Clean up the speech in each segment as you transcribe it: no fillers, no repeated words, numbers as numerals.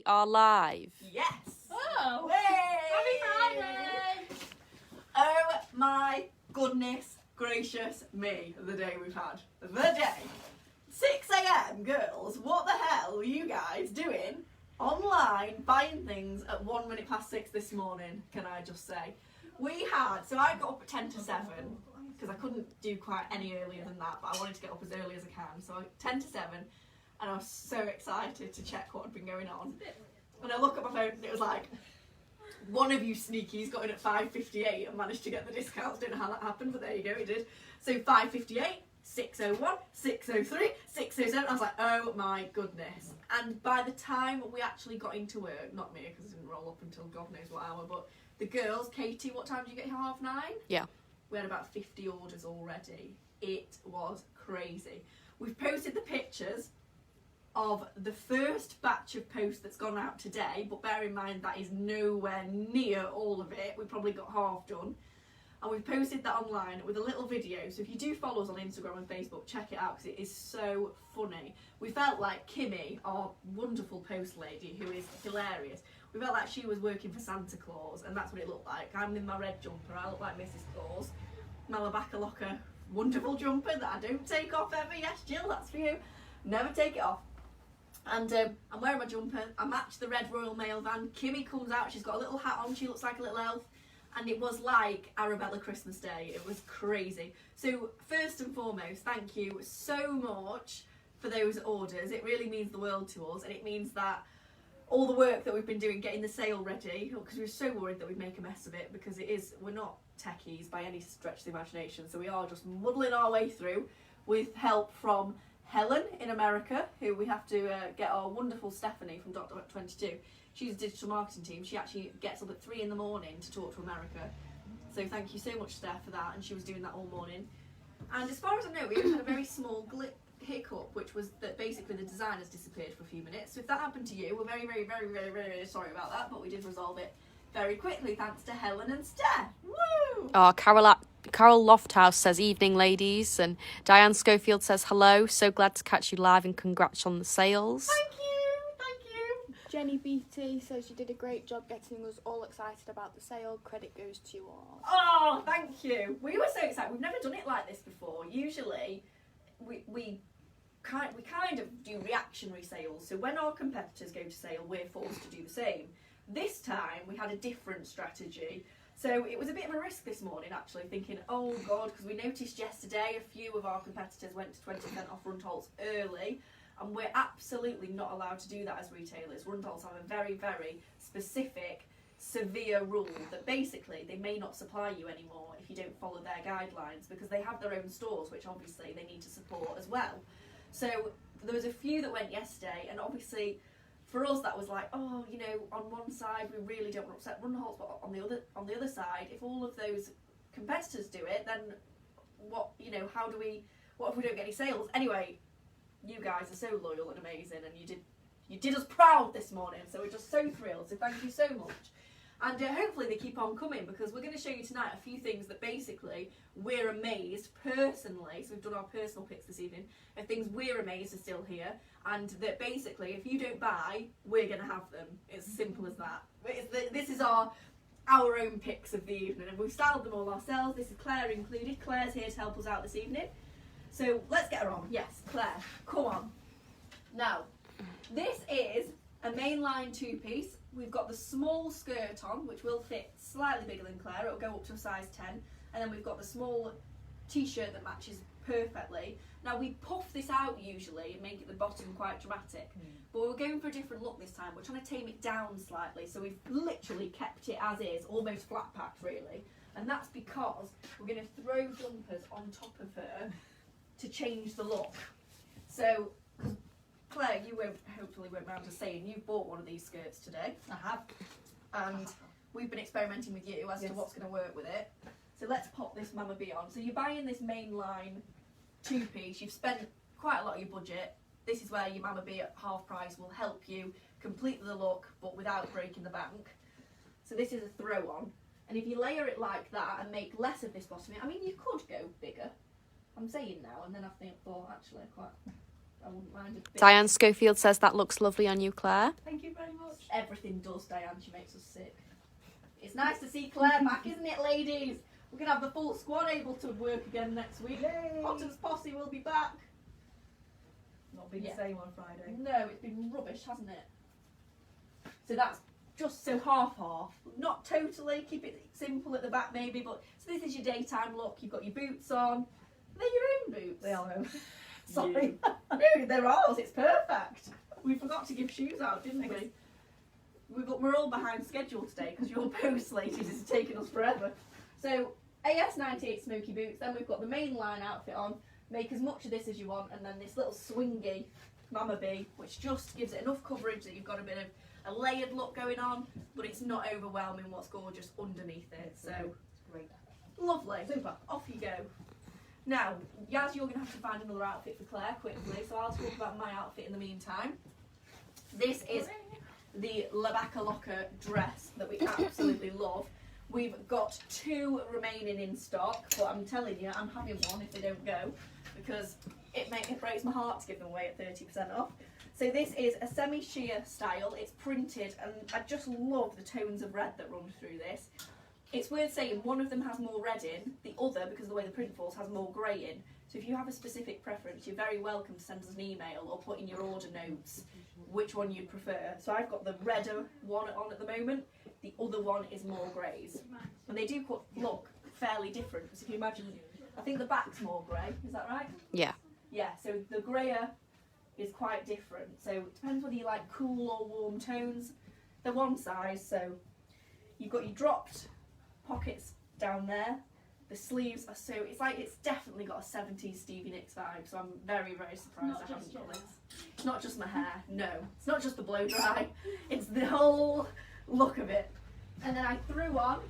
We are live. Yes! Oh! Way! Happy Friday! Oh my goodness gracious me, the day we've had. The day. 6 a.m, girls, what the hell were you guys doing online buying things at 1 minute past 6 this morning, can I just say? So I got up at 10 to 7, because I couldn't do quite any earlier than that, but I wanted to get up as early as I can, so 10 to 7, and I was so excited to check what had been going on. And I look at my phone and it was like, one of you sneakies got in at 5:58 and managed to get the discounts. Don't know how that happened, but there you go, it did. So 5:58, 6:01, 6:03, 6:07. I was like, oh my goodness. And by the time we actually got into work, not me because I didn't roll up until God knows what hour, but the girls, Katie, what time did you get here? 9:30? Yeah. We had about 50 orders already. It was crazy. We've posted the pictures of the first batch of posts that's gone out today, but bear in mind that is nowhere near all of it. We probably got half done, and we've posted that online with a little video, so if you do follow us on Instagram and Facebook, check it out because it is so funny. We felt like Kimmy, our wonderful post lady who is hilarious, we felt like she was working for Santa Claus, and that's what it looked like. I'm in my red jumper, I look like Mrs. Claus. My Vaca, Loca wonderful jumper that I don't take off ever. Yes, Jill, that's for you. Never take it off. And I'm wearing my jumper, I match the red Royal Mail van. Kimmy comes out, she's got a little hat on, she looks like a little elf. And it was like Arabella Christmas Day, it was crazy. So first and foremost, thank you so much for those orders. It really means the world to us, and it means that all the work that we've been doing, getting the sale ready, because we were so worried that we'd make a mess of it, because we're not techies by any stretch of the imagination, so we are just muddling our way through with help from Helen in America, who we have to get our wonderful Stephanie from Dr. 22. She's a digital marketing team. She actually gets up at 3 in the morning to talk to America. So thank you so much, Steph, for that. And she was doing that all morning. And as far as I know, we only had a very small hiccup, which was that basically the design has disappeared for a few minutes. So if that happened to you, we're very, very, very, very, very, very sorry about that. But we did resolve it very quickly, thanks to Helen and Steph. Woo! Oh, Carol Lofthouse says, evening, ladies. And Diane Schofield says, hello. So glad to catch you live and congrats on the sales. Thank you, thank you. Jenny BT says you did a great job getting us all excited about the sale. Credit goes to you all. Oh, thank you. We were so excited. We've never done it like this before. Usually, we kind of do reactionary sales. So when our competitors go to sale, we're forced to do the same. This time, we had a different strategy. So it was a bit of a risk this morning, actually, thinking, oh God, because we noticed yesterday a few of our competitors went to 20% off Rundholz early, and we're absolutely not allowed to do that as retailers. Rundholz have a very, very specific, severe rule that basically they may not supply you anymore if you don't follow their guidelines, because they have their own stores, which obviously they need to support as well. So there was a few that went yesterday, and obviously for us that was like, oh, you know, on one side we really don't want to upset Rundholz, but on the other side, if all of those competitors do it, then what if we don't get any sales? Anyway, you guys are so loyal and amazing, and you did us proud this morning, so we're just so thrilled, so thank you so much. And hopefully they keep on coming, because we're going to show you tonight a few things that basically we're amazed personally, so we've done our personal picks this evening, of things we're amazed are still here, and that basically if you don't buy, we're going to have them. It's as simple as that. This is our own picks of the evening, and we've styled them all ourselves. This is Claire included. Claire's here to help us out this evening. So let's get her on. Yes, Claire, come on. Now, this is a mainline two-piece. We've got the small skirt on, which will fit slightly bigger than Claire. It'll go up to a size 10. And then we've got the small t-shirt that matches perfectly. Now, we puff this out usually and make it the bottom quite dramatic. But we're going for a different look this time. We're trying to tame it down slightly. So we've literally kept it as is, almost flat packed really. And that's because we're going to throw jumpers on top of her to change the look. So Claire, you hopefully won't mind us saying you've bought one of these skirts today. I have. And we've been experimenting with you as to what's going to work with it. So let's pop this Mama B on. So you're buying this mainline two-piece. You've spent quite a lot of your budget. This is where your Mama B at half price will help you complete the look, but without breaking the bank. So this is a throw-on. And if you layer it like that and make less of this bottom, I mean, you could go bigger. I'm saying now, and then I thought, actually, I wouldn't mind a bit. Diane Schofield says that looks lovely on you, Claire. Thank you very much. Everything does, Diane. She makes us sick. It's nice to see Claire back, isn't it, ladies? We're going to have the full squad able to work again next week. Yay! Potter's posse will be back. Not been the same on Friday. No, it's been rubbish, hasn't it? So that's just so half-half. Not totally. Keep it simple at the back maybe. But so this is your daytime look. You've got your boots on. They're your own boots. They are. Sorry. No, they're ours. It's perfect. We forgot to give shoes out, didn't we? We're all behind schedule today because your post ladies is taking us forever. So AS98 smoky boots. Then we've got the Mainline outfit on. Make as much of this as you want, and then this little swingy Mama B, which just gives it enough coverage that you've got a bit of a layered look going on, but it's not overwhelming what's gorgeous underneath it. So Great. lovely. Super. Off you go. Now, Yaz, you're going to have to find another outfit for Claire quickly, so I'll talk about my outfit in the meantime. This is the Vaca Loca dress that we absolutely love. We've got 2 remaining in stock, but I'm telling you, I'm having one if they don't go, because it breaks my heart to give them away at 30% off. So this is a semi-sheer style. It's printed, and I just love the tones of red that run through this. It's worth saying one of them has more red in, the other, because of the way the print falls, has more grey in. So if you have a specific preference, you're very welcome to send us an email or put in your order notes which one you'd prefer. So I've got the redder one on at the moment. The other one is more greys. And they do look fairly different, because if you imagine, I think the back's more grey, is that right? Yeah. Yeah, so the greyer is quite different. So it depends whether you like cool or warm tones. They're one size, so you've got your dropped pockets down there. The sleeves are so, it's definitely got a 70s Stevie Nicks vibe, so I'm very, very surprised I haven't got this. It's not just my hair, no. It's not just the blow dry, it's the whole look of it. And then I threw on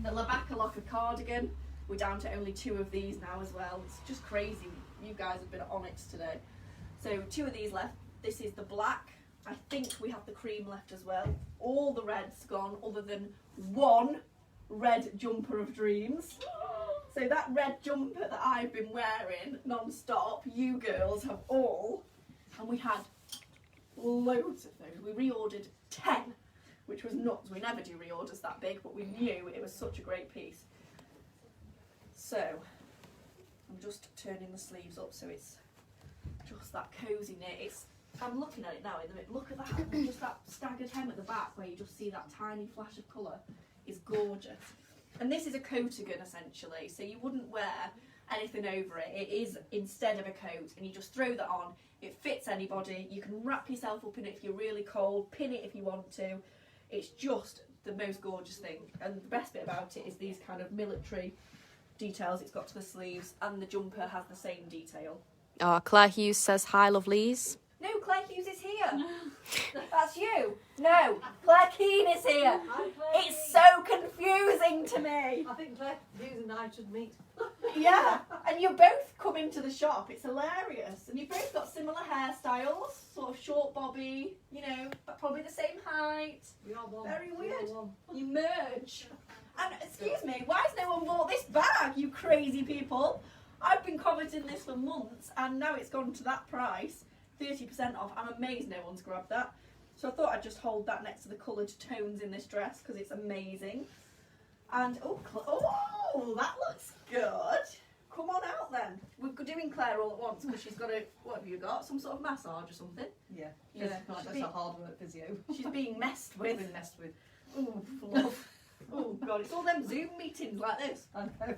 the Vaca Loca cardigan. We're down to only 2 of these now as well. It's just crazy. You guys have been on it today. So 2 of these left. This is the black. I think we have the cream left as well. All the red's gone other than one red jumper of dreams. So that red jumper that I've been wearing non-stop, you girls have all, and we had loads of those. We reordered 10, which was nuts. We never do reorders that big, but we knew it was such a great piece. So I'm just turning the sleeves up so it's just that cosy knit. I'm looking at it now. Look at that. And just that staggered hem at the back where you just see that tiny flash of colour is gorgeous. And this is a coatigan essentially, so you wouldn't wear anything over it. It is instead of a coat, and you just throw that on. It fits anybody. You can wrap yourself up in it if you're really cold, pin it if you want to. It's just the most gorgeous thing. And the best bit about it is these kind of military details it's got to the sleeves, and the jumper has the same detail. Oh, Claire Hughes says hi, lovelies. No, Claire Hughes is here. That's you. No, Claire Keane is here. It's so confusing to me. I think Claire Hughes and I should meet. Yeah, and you both come into the shop. It's hilarious. And you've both got similar hairstyles, sort of short bobby, you know, but probably the same height. We are one. Very We are weird. one. You merge. And excuse me, why has no one bought this bag, you crazy people? I've been commenting this for months, and now it's gone to that price. 30% off. I'm amazed no one's grabbed that. So I thought I'd just hold that next to the coloured tones in this dress because it's amazing. And oh, that looks good. Come on out then. We're doing Claire all at once because she's got what have you got? Some sort of massage or something? Yeah. Yeah. That's a hard work physio. She's being messed with. Been messed with. Oh, love. Oh God, it's all them Zoom meetings like this. I know.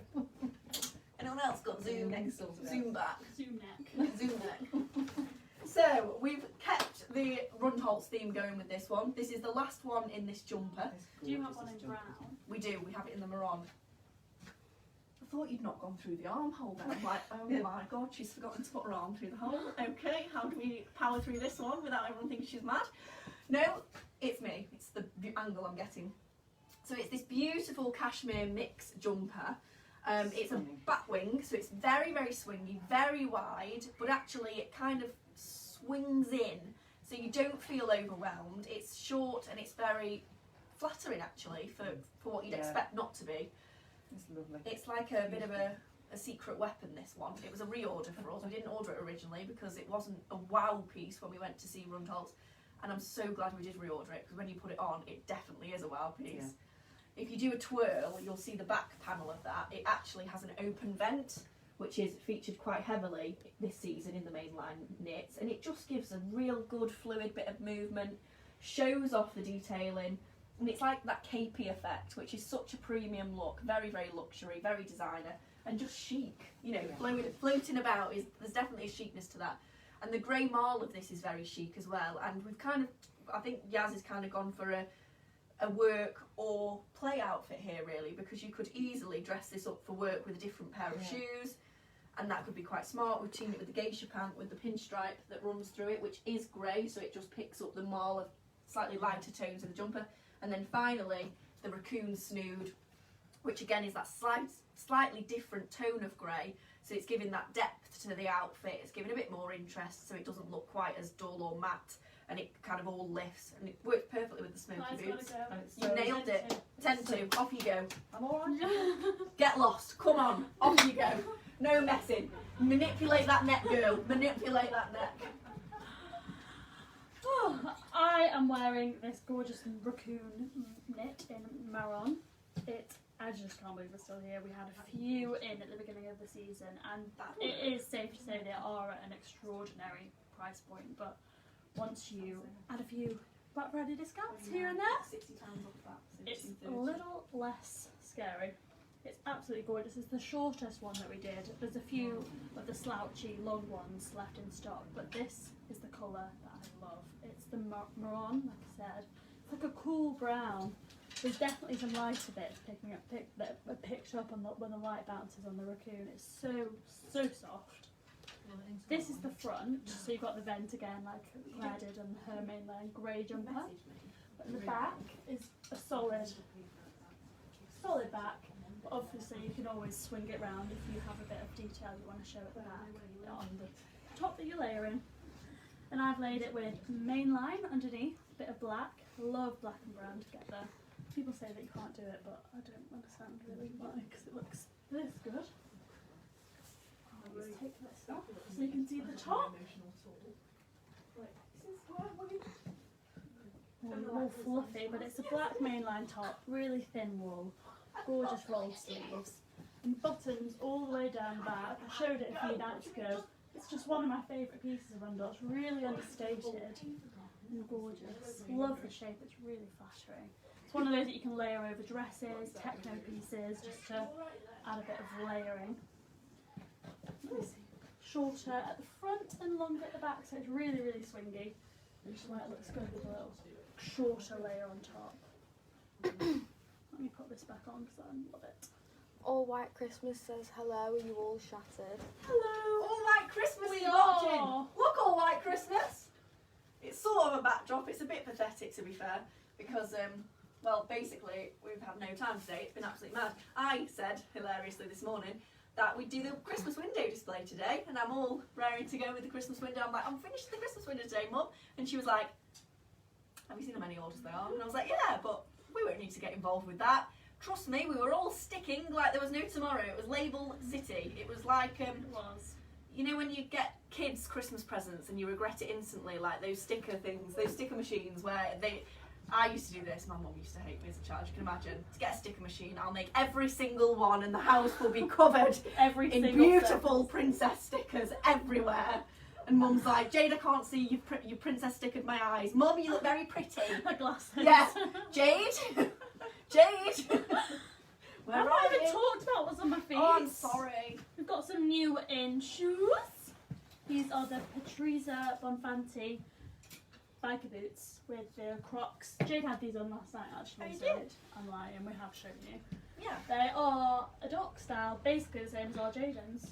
Anyone else got Zoom? Next sorted out. Zoom back. Zoom neck. Zoom neck. So we've kept the Rundholz theme going with this one. This is the last one in this jumper. Do you have one in brown? We do. We have it in the maroon. I thought you'd not gone through the armhole then. I'm like, oh my God, she's forgotten to put her arm through the hole. Okay, how do we power through this one without everyone thinking she's mad? No, it's me. It's the angle I'm getting. So it's this beautiful cashmere mix jumper. It's a bat wing, so it's very, very swingy, very wide, but actually it kind of swings in, so you don't feel overwhelmed. It's short and it's very flattering actually for what you'd expect not to be. It's lovely. It's like a bit of a a secret weapon, this one. It was a reorder for us. We didn't order it originally because it wasn't a wow piece when we went to see Rundholz. And I'm so glad we did reorder it, because when you put it on, it definitely is a wow piece. Yeah. If you do a twirl, you'll see the back panel of that. It actually has an open vent, which is featured quite heavily this season in the Mainline knits, and it just gives a real good fluid bit of movement, shows off the detailing, and it's like that capey effect, which is such a premium look, very, very luxury, very designer, and just chic. You know, floating about, there's definitely a chicness to that. And the grey marl of this is very chic as well, and we've kind of, I think Yaz has kind of gone for a work or play outfit here really, because you could easily dress this up for work with a different pair of shoes, and that could be quite smart. We've teamed it with the geisha pant with the pinstripe that runs through it, which is grey, so it just picks up the marl of slightly lighter tones of the jumper. And then finally the raccoon snood, which again is that slightly different tone of grey, so it's giving that depth to the outfit, it's giving a bit more interest, so it doesn't look quite as dull or matte, and it kind of all lifts, and it works perfectly with the smoky boots. You nailed it. 10-2, off you go. I'm alright. Get lost, come on, off you go. No messing. Manipulate that neck, girl. Manipulate that neck. Oh, I am wearing this gorgeous raccoon knit in Maron. I just can't believe we're still here. We had a few in at the beginning of the season, and it is safe to say they are at an extraordinary price point, but once you add a few Black Friday discounts here and there, £60 off that. it's a little less scary. It's absolutely gorgeous. It's the shortest one that we did. There's a few of the slouchy long ones left in stock, but this is the colour that I love. It's the Maron, like I said. It's like a cool brown. There's definitely some lighter bits that are picked up on when the light bounces on the raccoon. It's so soft. This is the front, so you've got the vent again, like Claire did on her Mainline grey jumper. But the back is a solid back. But obviously you can always swing it round if you have a bit of detail you want to show at the back on the top that you're layering. And I've laid it with Mainline underneath, a bit of black. Love black and brown together. People say that you can't do it, but I don't understand really why, because it looks this good. I'll just take this off so you can see the top. All fluffy, but it's a black Mainline top, really thin wool, gorgeous rolled sleeves, and buttons all the way down the back. I showed it a few nights ago. It's just one of my favourite pieces of Rundholz, really understated and gorgeous. Love the shape, it's really flattering. It's one of those that you can layer over dresses, techno pieces, just to add a bit of layering. Let me see. Shorter at the front and longer at the back, so it's really, really swingy, which is why it looks good with a little shorter layer on top. Let me put this back on because I love it. All White Christmas says hello, are you all shattered? Hello. All White Christmas We is watching. are. Look, All White Christmas. It's sort of a backdrop. It's a bit pathetic, to be fair, because well, basically we've had no time today. It's been absolutely mad. I said hilariously this morning that we'd do the Christmas window display today, and I'm all raring to go with the Christmas window. I'm like, I'm finishing the Christmas window today, Mum. And she was like, have you seen how many orders there are? And I was like, yeah, but we won't need to get involved with that. Trust me, we were all sticking like there was no tomorrow. It was Label City. It was like, It was. you know when you get kids Christmas presents and you regret it instantly, like those sticker things, those sticker machines where I used to do this, my mum used to hate me as a child, you can imagine. To get a sticker machine, I'll make every single one and the house will be covered in beautiful princess stickers everywhere. And Mum's like, Jade, I can't see, you princess stickered my eyes. Mum, you look very pretty. My glasses. Yeah, Jade, Jade. Where I've are not even you? talked about what's on my feet. Oh, I'm sorry. We've got some new in shoes. These are the Patrizia Bonfanti biker boots with the Crocs. Jade had these on last night actually. Oh, you so did? I'm lying, we have shown you. Yeah. They are a dock style, basically the same as our Jadens,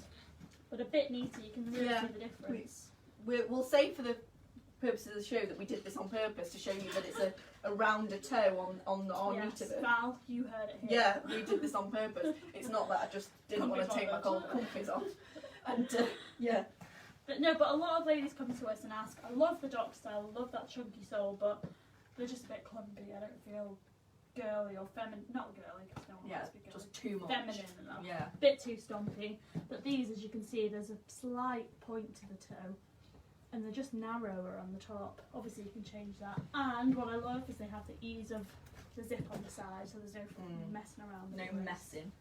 but a bit neater. You can really Yeah. see the difference. We'll say for the purposes of the show that we did this on purpose to show you that it's a rounder toe on our Yes, meter bit. Val, you heard it here. Yeah, we did this on purpose. It's not that I just didn't want to Comfy's take my on cold comfies off. And yeah. But no, but a lot of ladies come to us and ask, I love the dock style, I love that chunky sole, but they're just a bit clumpy. I don't feel girly or feminine, not girly because no one Yeah, wants to be girly. just too much. Feminine enough. Yeah. Bit too stompy. But these, as you can see, there's a slight point to the toe. And they're just narrower on the top. Obviously you can change that. And what I love is they have the ease of the zip on the side, so there's no messing around. No with the waist. messing.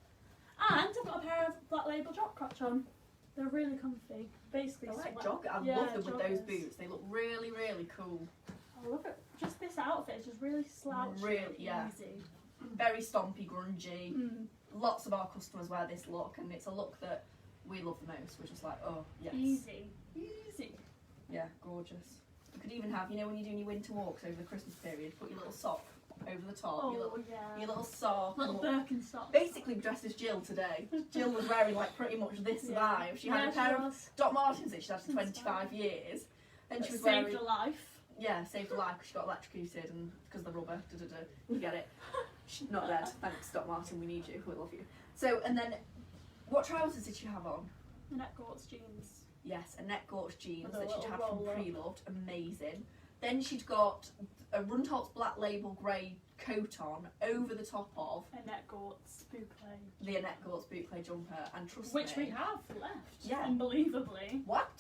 And I've got a pair of Black Label drop crotch on. They're really comfy. Basically, I like sweat- I yeah, love them with those joggers. boots. They look really, really cool. I love it. Just this outfit is just really slouchy, Really, yeah. easy. Very stompy, grungy. Mm. Lots of our customers wear this look, and it's a look that we love the most. We're just like, oh, yes. Easy. Easy. Yeah, gorgeous. You could even have, you know, when you're doing your winter walks over the Christmas period, put your little sock over the top, Oh, your yeah. little sock. Little and Birkenstock. basically dressed as Jill today. Jill was wearing like pretty much this vibe. She had a pair of Doc Martens that she'd had for 25 years. Then she was saved wearing, a life. yeah, saved her life because she got electrocuted and because of the rubber. You get it? She's not dead. Thanks, Doc Martin. We need you. We love you. So, and then, what trousers did she have on? Annette Gortz jeans. Yes, Annette Gortz jeans With a that she'd little had from roll-up. Preloved. Amazing. Then she'd got a Rundholz Black Label grey coat on over the top of Annette Gortz boucle. the Annette Gortz bootplay jumper, and trust Which me, we have left. Yeah. Unbelievably. What?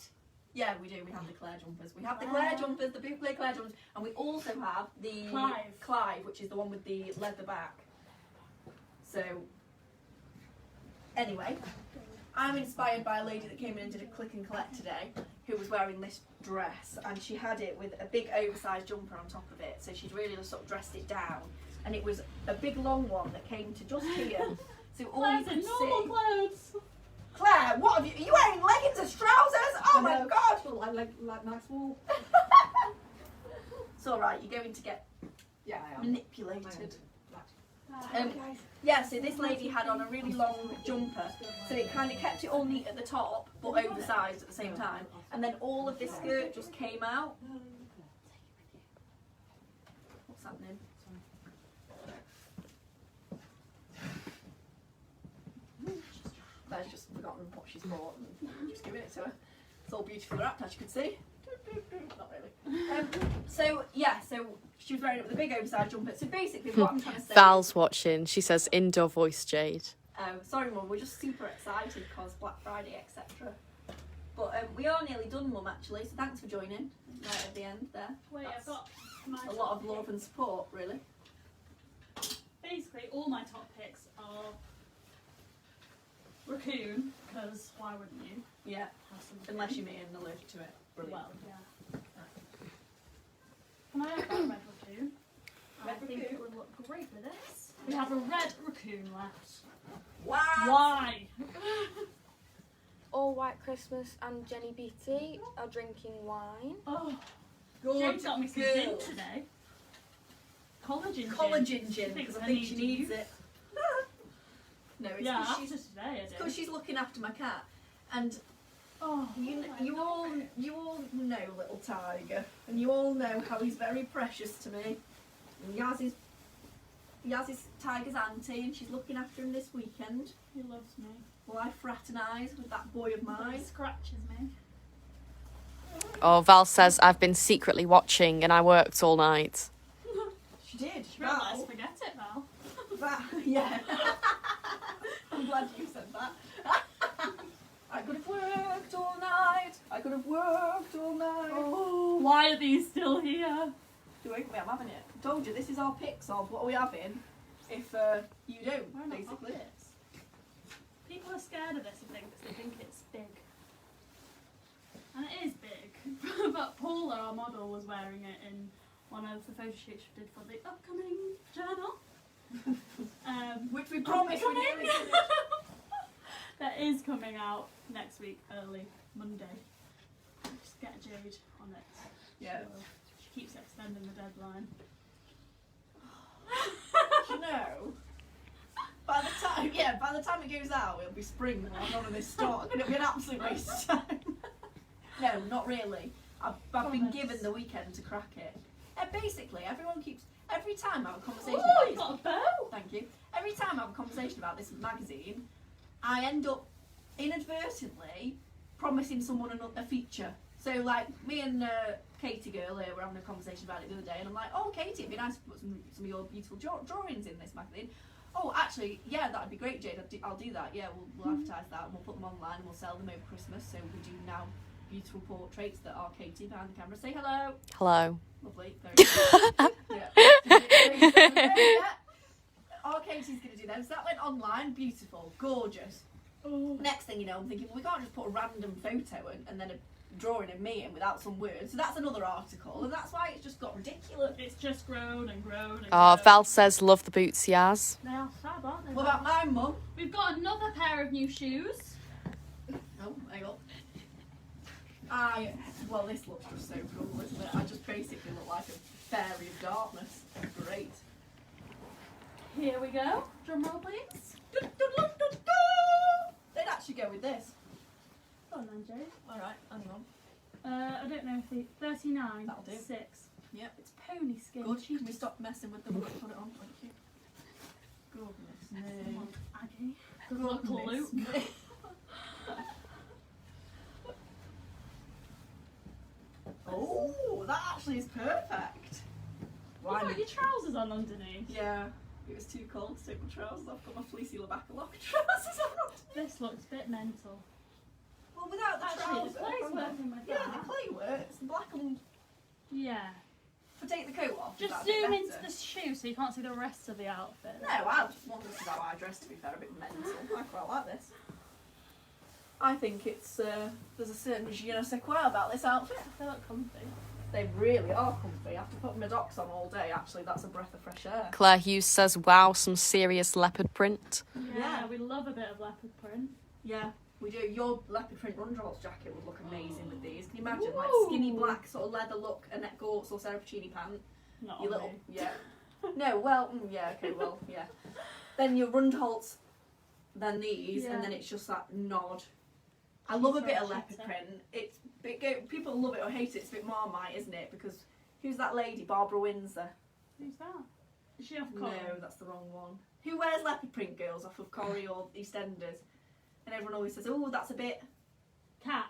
Yeah, we do. We have the Claire jumpers. We have the Claire jumpers, the bootplay Claire jumpers, and we also have the Clive. which is the one with the leather back. So, anyway, I'm inspired by a lady that came in and did a click and collect today, who was wearing this dress, and she had it with a big oversized jumper on top of it. So she'd really just sort of dressed it down, and it was a big long one that came to just here. So all you Claire's could in normal see. clothes. Claire, what have you? Are you wearing leggings as trousers? Oh my god! Like nice wool. It's all right. You're going to get Yeah, I am. manipulated. Guys. Yeah, so this lady had on a really long jumper, so it kind of kept it all neat at the top, but oversized at the same time. And then all of this skirt just came out. What's happening? Claire's just forgotten what she's bought and just giving it to her. It's all beautifully wrapped, as you can see. Not really. So she was wearing it with a big oversized jumper. So basically, what I'm trying to say. Val's watching. She says indoor voice, Jade. Sorry, Mum. We're just super excited because Black Friday, etc. But we are nearly done, Mum. Actually, so thanks for joining right at the end there. Wait, That's I've got my a lot of top love pick. and support, really. Basically, all my top picks are raccoon, because why wouldn't you? Yeah, Have some unless you're me and allergic to it. Brilliant. Well, yeah. Can I have that red raccoon? I Red think raccoon? it would look great with this. We have a red raccoon left. Wow. Why? All White Christmas and Jenny Beatty are drinking wine. Oh, Good Jane's got me some girl. gin today. Collagen gin. Collagen gin, Thinks because I I think need she to needs use it. No, it's Yeah, because after she's, today I did. looking after my cat. And Oh, you all know little Tiger, and you all know how he's very precious to me. And Yaz is Tiger's auntie, and she's looking after him this weekend. He loves me. Well, I fraternise with that boy of He mine. scratches me. Oh, Val says I've been secretly watching and I worked all night. She did. Realised, forget it, Val. Yeah. I'm glad you said that. I could have worked all night. I could have worked all night. Oh, why are these still here? Do wake me, I'm having it. I told you, this is our picks of what are we having if you don't, Why not basically. pockets? People are scared of this, I think, because they think it's big. And it is big. But Paula, our model, was wearing it in one of the photo shoots we did for the upcoming journal. Which we promised we Upcoming. did. That is coming out next week, early Monday. Just get Jade on it. Yeah. She keeps extending the deadline. You know, by the time it goes out, it'll be spring and none of this stock, and it'll be an absolute waste of time. No, not really. I've been given the weekend to crack it. And basically, every time I have a conversation Oh, about you this, got a bow! thank you. Every time I have a conversation about this magazine, I end up inadvertently promising someone a feature. So like me and Katie girl here were having a conversation about it the other day, and I'm like, oh Katie, it'd be nice to put some of your beautiful drawings in this magazine. Oh, actually, yeah, that'd be great, Jade. I'll do that. Yeah, we'll advertise that and we'll put them online and we'll sell them over Christmas. So we do now beautiful portraits that are Katie behind the camera. Say hello. Hello. Lovely. Very good. Yeah. Our Katie's going to do them. So that went online. Beautiful. Gorgeous. Oh. Next thing you know, I'm thinking, well, we can't just put a random photo and then a drawing of me in without some words. So that's another article, and that's why it's just got ridiculous. It's just grown and grown and Oh, grown. Val says love the boots he has. They are fab, aren't they? What about my mum? We've got another pair of new shoes. Oh, hang on. Well, this looks just so cool, isn't it? I just basically look like a fairy of darkness. Great. Here we go. Drum roll, please. They'd actually go with this. Go on then, Jade. Alright, hang on. I don't know if the 39. That'll do. 6. Yep. It's pony skin. Good. Can we stop messing with them? Put it on. Thank you. Goodness Come me. on, Aggie. Good luck, Luke. Goodness me. Oh, that actually is perfect. You've got your trousers on underneath. Yeah, it was too cold to take my trousers off. Got my fleecy Vaca Loca trousers on. This looks a bit mental. Well, without the Actually, trousers. the clay's working with Yeah, that. the clay works. The black and. Yeah. If I take the coat off, is Just that a bit zoom into better? the shoe so you can't see the rest of the outfit. No, I just want this is how I dress. To be fair, a bit mental. I quite like this. I think it's there's a certain je ne sais quoi about this outfit. They look comfy. They really are comfy. After putting my docs on all day, actually, that's a breath of fresh air. Claire Hughes says, wow, some serious leopard print. Yeah, we love a bit of leopard print. Yeah, we do. Your leopard print Rundholz jacket would look amazing with these. Can you imagine, Ooh. like skinny black sort of leather look, Annette Gortz or Sarah Puccini pant? Not Your on little, me. yeah. No, well, yeah, okay, well, yeah. Then your Rundholz, then these, Yeah. and then it's just that nod. I love a bit of Cheetah. leopard print. It's people love it or hate it. It's a bit Marmite, isn't it? Because who's that lady? Barbara Windsor. Who's that? Is she off No, Corrie? that's the wrong one. Who wears leopard print girls off of Corrie or EastEnders? And everyone always says, "Oh, that's a bit." Cat.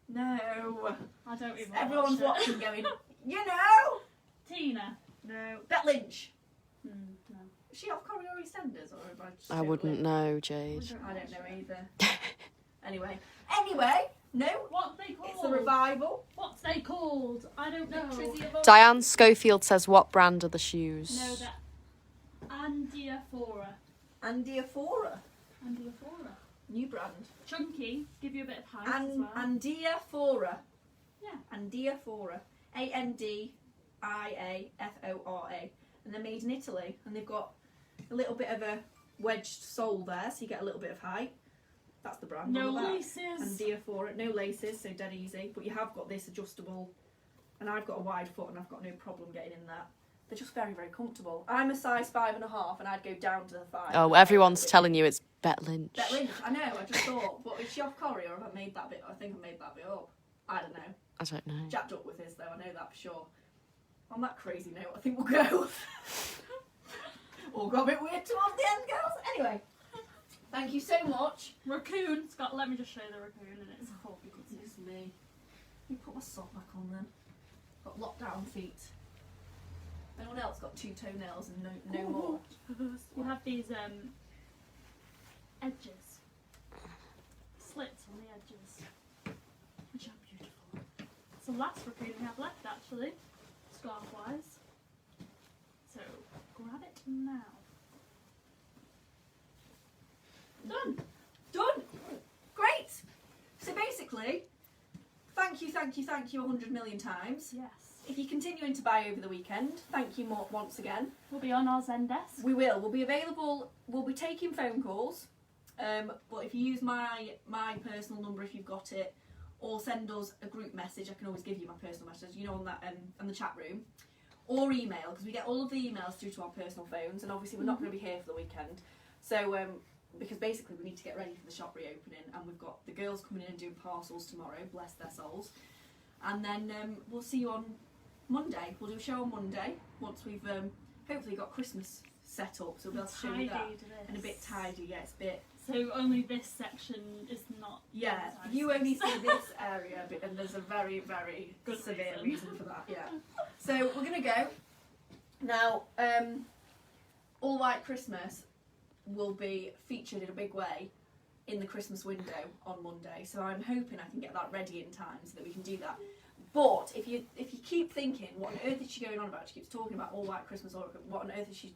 No. I don't even Everyone's watch it. watching, going, you know. Tina. No. Bet Lynch. No. Is she off Corrie or EastEnders, or have I just I totally- wouldn't know, Jade. I don't know either. Anyway, no. What they called? It's a revival. What's they called? I don't know. Trizzy of all- Diane Schofield says, what brand are the shoes? No, that Andiaphora. Andiaphora. Andiaphora. New brand. Chunky. Give you a bit of height as well. Andiaphora. Yeah. Andiaphora. Andiaphora. And they're made in Italy. And they've got a little bit of a wedged sole there, so you get a little bit of height. That's the brand. No on the back. laces. Andiaphora. No laces, so dead easy. But you have got this adjustable. And I've got a wide foot and I've got no problem getting in that. They're just very, very comfortable. I'm a size 5.5 and I'd go down to the 5. Oh, everyone's telling you it's Bet Lynch. Bet Lynch, I know, I just thought. But is she off Corrie or have I made that bit? I think I made that bit up. I don't know. I don't know. Jacked up with his though, I know that for sure. On that crazy note, I think we'll go. All got a bit weird towards the end, girls. Anyway, thank you so much. Raccoon. Scott, let me just show you the raccoon and it's full. Goodness me. Let me put my sock back on then. Got lockdown feet. Anyone else got 2 toenails and no more? You have these edges. Slits on the edges. Which are beautiful. It's the last raccoon we have left actually, scarf wise. So grab it now. Done. Great. So basically, thank you 100 million times. Yes. If you're continuing to buy over the weekend, thank you once again. We'll be on our Zen desk. We will. We'll be available. We'll be taking phone calls. But if you use my personal number, if you've got it, or send us a group message, I can always give you my personal message. You know, on that on the chat room, or email, because we get all of the emails through to our personal phones, and obviously we're not going to be here for the weekend. So because basically we need to get ready for the shop reopening, and we've got the girls coming in and doing parcels tomorrow. Bless their souls. And then we'll see you on Monday. We'll do a show on Monday once we've hopefully got Christmas set up, so we'll be able to show you that. Tidied And a bit tidy, yeah, it's a bit So only this section is not. Yeah, advertised. you only see this area, and there's a very, very Good severe reason. reason for that. Yeah. So we're gonna go now. All White Christmas will be featured in a big way in the Christmas window on Monday. So I'm hoping I can get that ready in time so that we can do that. But if you keep thinking, what on earth is she going on about? She keeps talking about All White Christmas, or what on earth is she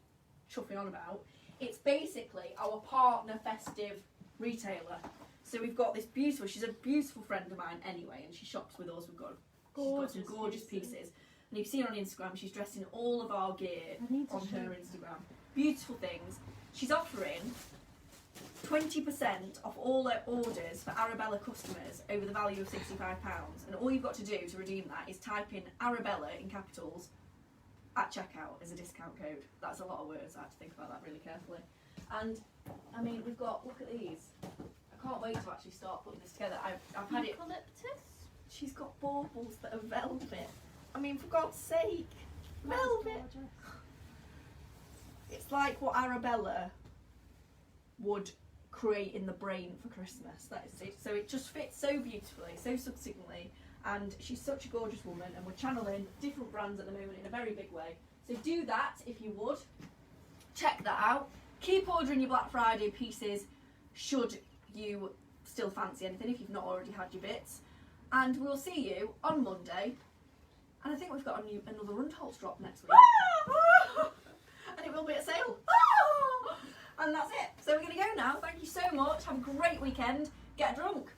chuffing on about? It's basically our partner festive retailer. So we've got this beautiful, she's a beautiful friend of mine anyway, and she shops with us. She's got some gorgeous pieces. And you've seen her on Instagram, she's dressed in all of our gear on her Instagram. Beautiful things. She's offering 20% off all her orders for Arabella customers over the value of £65. And all you've got to do to redeem that is type in Arabella in capitals at checkout as a discount code. That's a lot of words, I have to think about that really carefully. And I mean, we've got, look at these. I can't wait to actually start putting this together. I've had it. Eucalyptus? She's got baubles that are velvet. I mean, for God's sake, velvet. It's like what Arabella would create in the brain for Christmas. That is it. So it just fits so beautifully, so succinctly, and she's such a gorgeous woman, and we're channeling different brands at the moment in a very big way. So do that if you would. Check that out. Keep ordering your Black Friday pieces should you still fancy anything, if you've not already had your bits. And we'll see you on Monday. And I think we've got another Rundholz drop next week. And it will be a sale. And that's it. So we're going to go now. Thank you so much. Have a great weekend. Get drunk.